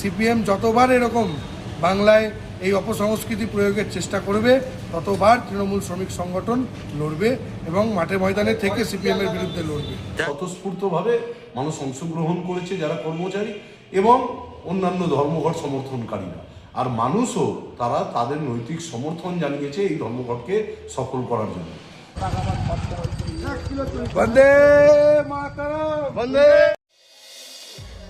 CPM যতবার এরকম বাংলায় এই অপসংস্কৃতি প্রয়োগের চেষ্টা করবে ততবার তৃণমূল শ্রমিক সংগঠন লড়বে এবং মাঠে ময়দানে থেকে সিপিএমের বিরুদ্ধে লড়বে। স্বতঃস্ফূর্তভাবে মানুষ অংশগ্রহণ করেছে, যারা কর্মচারী এবং অন্যান্য ধর্মঘট সমর্থনকারীরা, আর মানুষও তারা তাদের নৈতিক সমর্থন জানিয়েছে এই ধর্মঘটকে সফল করার জন্য। বন্দে মাতরম, বন্দে।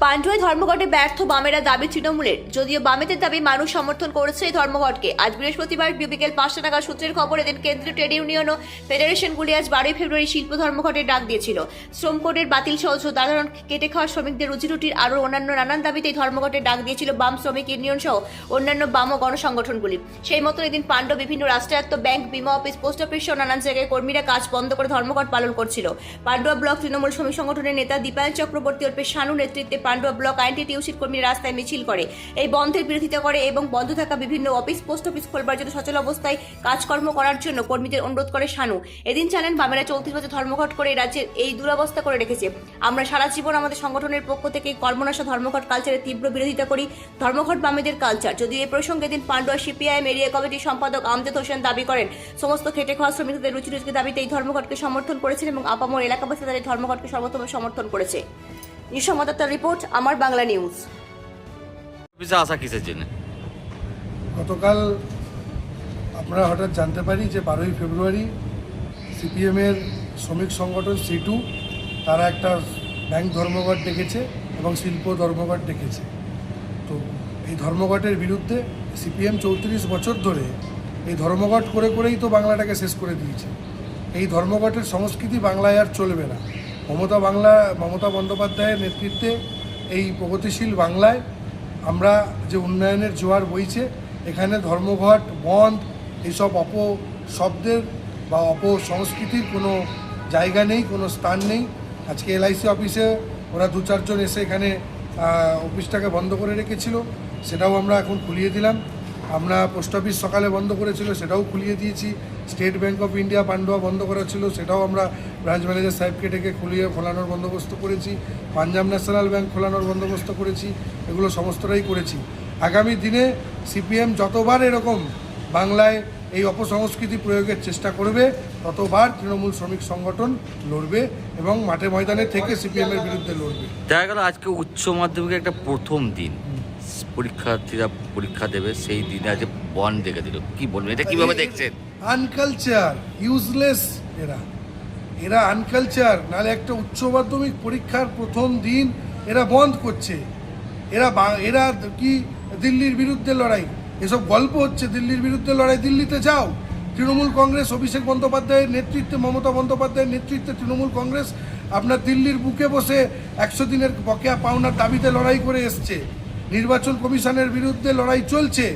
পান্ডুয়ায় ধর্মঘটে ব্যর্থ বামেরা দাবি তৃণমূলের। যদিও বামেদের দাবি মানুষ সমর্থন করেছে এই ধর্মঘটকে। আজ বৃহস্পতিবার বিকেল 5টা নাগাদ সূত্রের খবর, এদিন কেন্দ্রীয় ট্রেড ইউনিয়ন ও ফেডারেশনগুলি আজ 12 ফেব্রুয়ারি শিল্প ধর্মঘটের ডাক দিয়েছিল। শ্রম কোডের বাতিল সহ সাধারণ কেটে খাওয়া শ্রমিকদের রুজিরুটির আরও অন্যান্য নানান দাবিতে এই ধর্মঘটের ডাক দিয়েছিল বাম শ্রমিক ইউনিয়ন সহ অন্যান্য বাম ও গণসংগঠনগুলি। সেই মতো এদিন পান্ডু বিভিন্ন রাষ্ট্রায়ত্ত ব্যাংক, বিমা অফিস, পোস্ট অফিস সহ নানান জায়গায় কর্মীরা কাজ বন্ধ করে ধর্মঘট পালন করছিল। পান্ডুয়া ব্লক তৃণমূল শ্রমিক সংগঠনের নেতা দীপায়ন চক্রবর্তী ওরফে শানু নেতৃত্বে পান্ডুয়া ব্লক আইএনটিটিউসির কর্মীরা রাস্তায় মিছিল করে এই বন্ধের বিরোধিতা করে এবং বন্ধ থাকা বিভিন্ন অফিস, পোস্ট অফিস খোলবার জন্য সচল অবস্থায় কাজকর্ম করার জন্য কর্মীদের অনুরোধ করে শানু। এদিন জানান, বামেরা 34 বছর ধর্মঘট করে রাজ্যের এই দুরবস্থা করে রেখেছে। আমরা সারা জীবন আমাদের সংগঠনের পক্ষ থেকে কর্মনাশা ধর্মঘট কালচারের তীব্র বিরোধিতা করি। ধর্মঘট বামেদের কালচার। যদিও এই প্রসঙ্গে এদিন পান্ডুয়া সিপিআইএম এরিয়া কমিটির সম্পাদক আমজাদ হোসেন দাবি করেন, সমস্ত খেটে খাওয়া শ্রমিকদের রুচির দাবিতে এই ধর্মঘটকে সমর্থন করেছেন এবং আপামর এলাকাবাসী তাদের ধর্মঘটকে সর্বোত্তম সমর্থন করেছে। নিঃসংবাদদাতার রিপোর্ট, আমার বাংলা নিউজ। আসা কিসের জন্য? গতকাল আমরা হঠাৎ জানতে পারি যে 12ই ফেব্রুয়ারি সিপিএমের শ্রমিক সংগঠন সিটু তারা একটা ব্যাংক ধর্মঘট ডেকেছে এবং শিল্প ধর্মঘট ডেকেছে। তো এই ধর্মঘটের বিরুদ্ধে সিপিএম 34 বছর ধরে এই ধর্মঘট করে করেই তো বাংলাটাকে শেষ করে দিয়েছে। এই ধর্মঘটের সংস্কৃতি বাংলায় আর চলবে না। মমতা বন্দ্যোপাধ্যায়ের নেতৃত্বে এই প্রগতিশীল বাংলায় আমরা যে উন্নয়নের জোয়ার বইছে, এখানে ধর্মঘট, বন্ধ, এইসব অপশব্দের বা অপসংস্কৃতির কোনো জায়গা নেই, কোনো স্থান নেই। আজকে এলআইসি অফিসে ওরা 2-4 জন এসে এখানে অফিসটাকে বন্ধ করে রেখেছিল, সেটাও আমরা এখন খুলিয়ে দিলাম। আমরা পোস্ট অফিস সকালে বন্ধ করেছিল, সেটাও খুলিয়ে দিয়েছি। State bank of India Pandua বন্ধ করা ছিল, সেটাও আমরা ব্রাঞ্চ ম্যানেজার সাহেবকে ডেকে খোলানোর বন্দোবস্ত করেছি। পাঞ্জাব ন্যাশনাল ব্যাংক খোলানোর বন্দোবস্ত করেছি। এগুলো সমস্তটাই করেছি। আগামী দিনে সিপিএম যতবার এরকম বাংলায় এই অপসংস্কৃতি প্রয়োগের চেষ্টা করবে ততবার তৃণমূল শ্রমিক সংগঠন লড়বে এবং মাঠে ময়দানে থেকে সিপিএমের বিরুদ্ধে লড়বে। দেখা গেল আজকে উচ্চ মাধ্যমিকের একটা প্রথম দিন, পরীক্ষার্থীরা পরীক্ষা দেবে, সেই দিনে আজ বন্ধ ডেকে দিল। কি বলবেন, এটা কিভাবে দেখছেন? আনকালচার, ইউজলেস। এরা আনকালচার। নাহলে একটা উচ্চ মাধ্যমিক পরীক্ষার প্রথম দিন এরা বন্ধ করছে। এরা কি দিল্লির বিরুদ্ধে লড়াই? এসব গল্প হচ্ছে। দিল্লির বিরুদ্ধে লড়াই, দিল্লিতে যাও। তৃণমূল কংগ্রেস, অভিষেক বন্দ্যোপাধ্যায়ের নেতৃত্বে, মমতা বন্দ্যোপাধ্যায়ের নেতৃত্বে তৃণমূল কংগ্রেস আপনার দিল্লির বুকে বসে 100 দিনের বকেয়া পাওনার দাবিতে লড়াই করে এসছে। নির্বাচন কমিশনের বিরুদ্ধে লড়াই চলছে।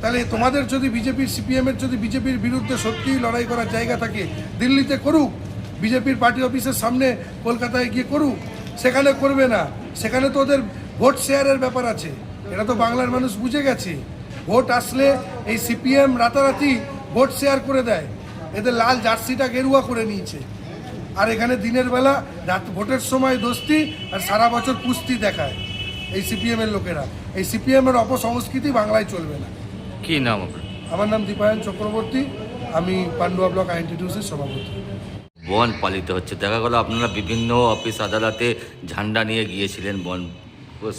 তাহলে তোমাদের যদি বিজেপির, সিপিএমের যদি বিজেপির বিরুদ্ধে সত্যিই লড়াই করার জায়গা থাকে, দিল্লিতে করুক। বিজেপির পার্টি অফিসের সামনে কলকাতায় গিয়ে করুক। সেখানে করবে না। সেখানে তো ওদের ভোট শেয়ারের ব্যাপার আছে। এটা তো বাংলার মানুষ বুঝে গেছে। ভোট আসলে এই সিপিএম রাতারাতি ভোট শেয়ার করে দেয়। এদের লাল জার্সিটা গেরুয়া করে নিয়েছে। আর এখানে দিনের বেলা ভোটের সময় দোস্তি আর সারা বছর কুস্তি দেখায় এই সিপিএমের লোকেরা। এই সিপিএমের অপসংস্কৃতি বাংলায় চলবে না। কি নাম আপনার? আমার নাম দীপায়ন চক্রবর্তী, আমি পান্ডুয়া ব্লক আইএনটিটিউসির সভাপতি। বন পালিত হচ্ছে, দেখা গেল আপনারা বিভিন্ন অফিস আদালতে ঝান্ডা নিয়ে গিয়েছিলেন বন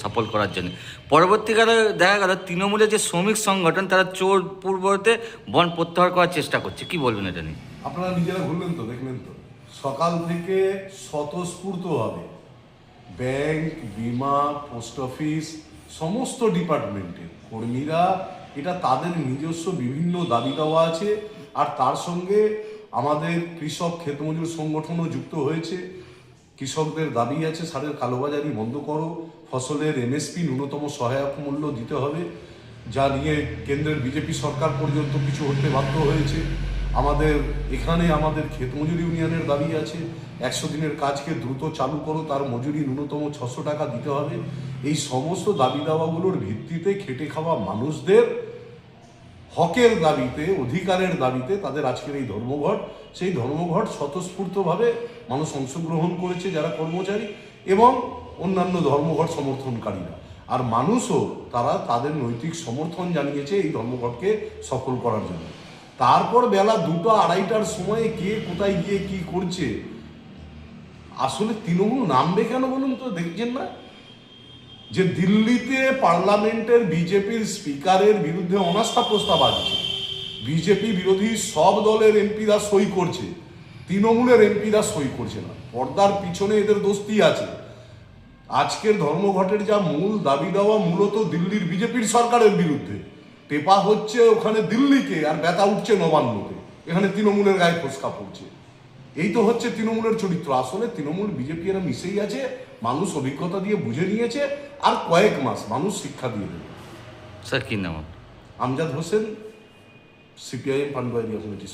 সফল করার জন্য। পরবর্তীকালে দেখা গেল তৃণমূলের যে শ্রমিক সংগঠন তারা চোর পূর্বতে বন প্রত্যাহার করার চেষ্টা করছে। কি বলবেন এটা নিয়ে? আপনারা নিজেরা ঘুরলেন তো, দেখলেন তো, সকাল থেকে স্বতঃস্ফূর্তভাবে ব্যাংক, বিমা, পোস্ট অফিস, সমস্ত ডিপার্টমেন্টের কর্মীরা, এটা তাদের নিজস্ব বিভিন্ন দাবি দেওয়া আছে। আর তার সঙ্গে আমাদের কৃষক ক্ষেতমজুর সংগঠনও যুক্ত হয়েছে। কৃষকদের দাবি আছে, সারের কালোবাজারি বন্ধ করো, ফসলের এমএসপি ন্যূনতম সহায়ক মূল্য দিতে হবে, যা নিয়ে কেন্দ্রের বিজেপি সরকার পর্যন্ত কিছু হতে বাধ্য হয়েছে। আমাদের এখানে আমাদের ক্ষেতমজুর ইউনিয়নের দাবি আছে, 100 দিনের কাজকে দ্রুত চালু করো, তার মজুরি ন্যূনতম 600 টাকা দিতে হবে। এই সমস্ত দাবি দাওয়াগুলোর ভিত্তিতে খেটে খাওয়া মানুষদের হকের দাবিতে, অধিকারের দাবিতে তাদের আজকের এই ধর্মঘট। সেই ধর্মঘট স্বতঃস্ফূর্তভাবে মানুষ অংশগ্রহণ করেছে, যারা কর্মচারী এবং অন্যান্য ধর্মঘট সমর্থনকারীরা। আর মানুষও তারা তাদের নৈতিক সমর্থন জানিয়েছে এই ধর্মঘটকে সফল করার জন্য। তারপর বেলা 2টা 2:30টার সময়ে কে কোথায় গিয়ে কি করছে, আসলে তৃণমূল নামবে কেন বলুন তো? দেখছেন না যে দিল্লিতে পার্লামেন্টের বিজেপির স্পিকারের বিরুদ্ধে অনাস্থা প্রস্তাব আসছে, বিজেপি বিরোধী সব দলের এমপিরা সই করছে, তৃণমূলের এমপিরা সই করছে না। পর্দার পিছনে এদের দোস্তি আছে। আজকের ধর্মঘটের যা মূল দাবি দেওয়া মূলত দিল্লির বিজেপির সরকারের বিরুদ্ধে, টেপা হচ্ছে ওখানে দিল্লিকে আর ব্যথা উঠছে নবান্নকে, এখানে তৃণমূলের গায়ে ফোসকা পড়ছে। এই তো হচ্ছে তৃণমূলের চরিত্র। আসলে তৃণমূল বিজেপি এরা মিশেই আছে, মানুষ অভিজ্ঞতা দিয়ে বুঝে নিয়েছে, আর কয়েক মাস মানুষ শিক্ষা দিয়ে দেবে। স্যার কী নাম? Amjad Hossain, CPIM Pandua area committee.